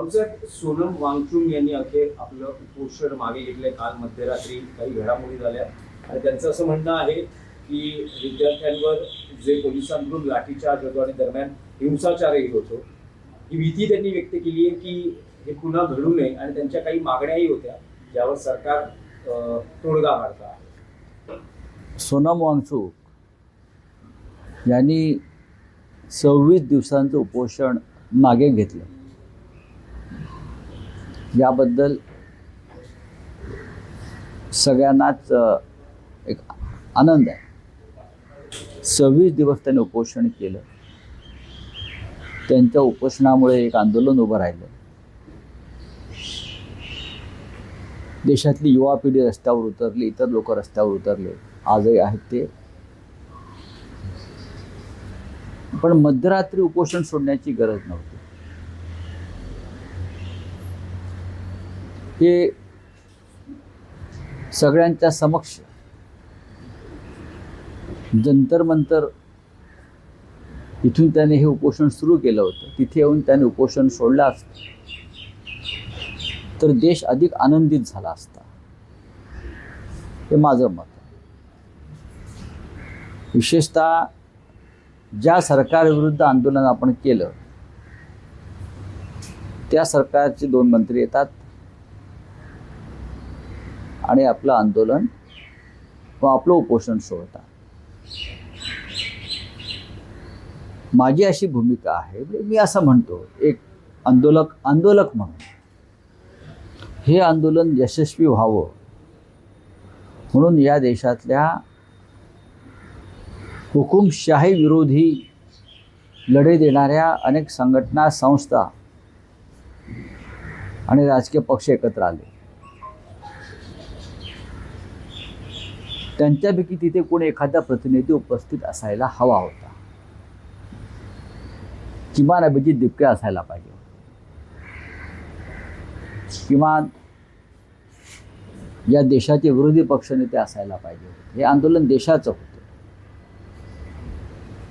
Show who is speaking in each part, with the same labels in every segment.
Speaker 1: बाबासाहेब सोनम वांगचुक यांनी अखेर आपलं उपोषण मागे घेतलंय. काल मध्यरात्री काही घडामोडी झाल्या आणि त्यांचं असं म्हणणं आहे की विद्यार्थ्यांवर जे पोलिसांकडून लाठीचार्ज आणि दरम्यान हिंसाचारही होतो, ही भीती त्यांनी व्यक्त केली आहे की हे पुन्हा घडू नये आणि त्यांच्या काही मागण्याही होत्या ज्यावर सरकार तोडगा काढत आहे.
Speaker 2: सोनम वांगचुक यांनी 26 दिवसांचं उपोषण मागे घेतलं. याबद्दल सगळ्यांनाच एक आनंद आहे. 26 दिवस त्यांनी उपोषण केलं. त्यांच्या उपोषणामुळे एक आंदोलन उभं राहिलं. देशातली युवा पिढी रस्त्यावर उतरली, इतर लोक रस्त्यावर उतरले, आजही आहेत ते. पण मध्यरात्री उपोषण सोडण्याची गरज नव्हती. हे सगळ्यांच्या समक्ष जंतर मंतर इथून त्याने हे उपोषण सुरू केलं होतं. तिथे येऊन त्याने उपोषण सोडलं असतं तर देश अधिक आनंदित झाला असता, हे माझं मत आहे. विशेषतः ज्या सरकारविरुद्ध आंदोलन आपण केलं त्या सरकारचे 2 मंत्री येतात आणि आपलं आंदोलन व आपलं उपोषण सोडतात. माझी अशी भूमिका आहे, मी असं म्हणतो एक आंदोलक म्हणून हे आंदोलन यशस्वी व्हावं म्हणून या देशातल्या हुकुमशाही विरोधी लढे देणाऱ्या अनेक संघटना, संस्था आणि राजकीय पक्ष एकत्र आले. त्यांच्यापैकी तिथे कोणी एखादा प्रतिनिधी उपस्थित असायला हवा होता. किमान अभिजित दिपके असायला पाहिजे. किमान या देशाचे विरोधी पक्षनेते असायला पाहिजे. हे आंदोलन देशाचं होतं.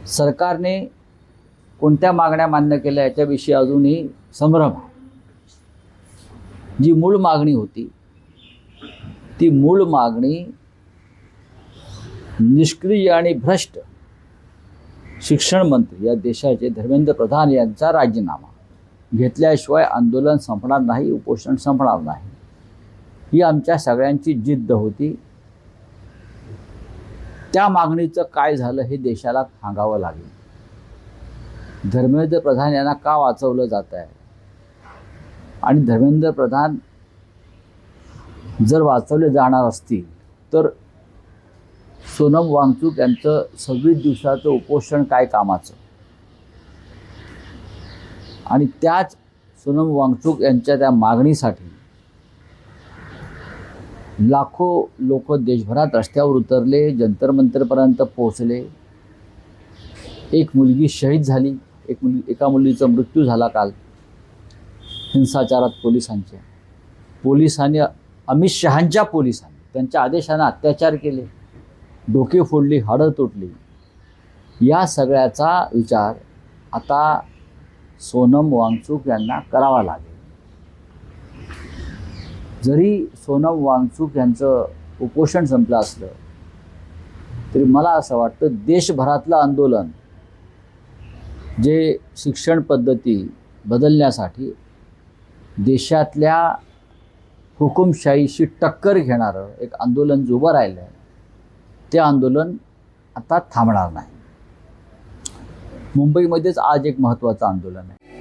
Speaker 2: सरकारने कोणत्या मागण्या मान्य केल्या याच्याविषयी अजूनही संभ्रम आहे. जी मूळ मागणी होती ती मूळ मागणी निष्क्रिय आणि भ्रष्ट शिक्षण मंत्री या देशाचे धर्मेंद्र प्रधान यांचा राजीनामा घेतल्याशिवाय आंदोलन संपणार नाही, उपोषण संपणार नाही, ही आमच्या सगळ्यांची जिद्द होती. त्या मागणीचं काय झालं हे देशाला सांगावं लागेल. धर्मेंद्र प्रधान यांना का वाचवलं जात आहे आणि धर्मेंद्र प्रधान जर वाचवले जाणार असतील तर सोनम वांगचुक यांचं 26 दिवसाचं उपोषण काय कामाचं. आणि त्याच सोनम वांगचुक यांच्या त्या मागणीसाठी लाखो लोक देशभरात रस्त्यावर उतरले, जंतर मंतरपर्यंत पोहोचले. एक मुलगी शहीद झाली, एका मुलीचा मृत्यू झाला काल हिंसाचारात पोलिसांनी अमित शहांच्या पोलिसांनी त्यांच्या आदेशानं अत्याचार केले, डोके फोडली, हाडं तुटली. या सगळ्याचा विचार आता सोनम वांगचुक यांना करावा लागेल. जरी सोनम वांगचुक यांचं उपोषण संपलं असलं तरी मला असं वाटतं देशभरातलं आंदोलन जे शिक्षण पद्धती बदलण्यासाठी देशातल्या हुकुमशाहीशी टक्कर घेणारं एक आंदोलन जे उभं राहिलं आहे ते आंदोलन आता थांबणार नाही. मुंबईमध्येच आज एक महत्त्वाचं आंदोलन आहे.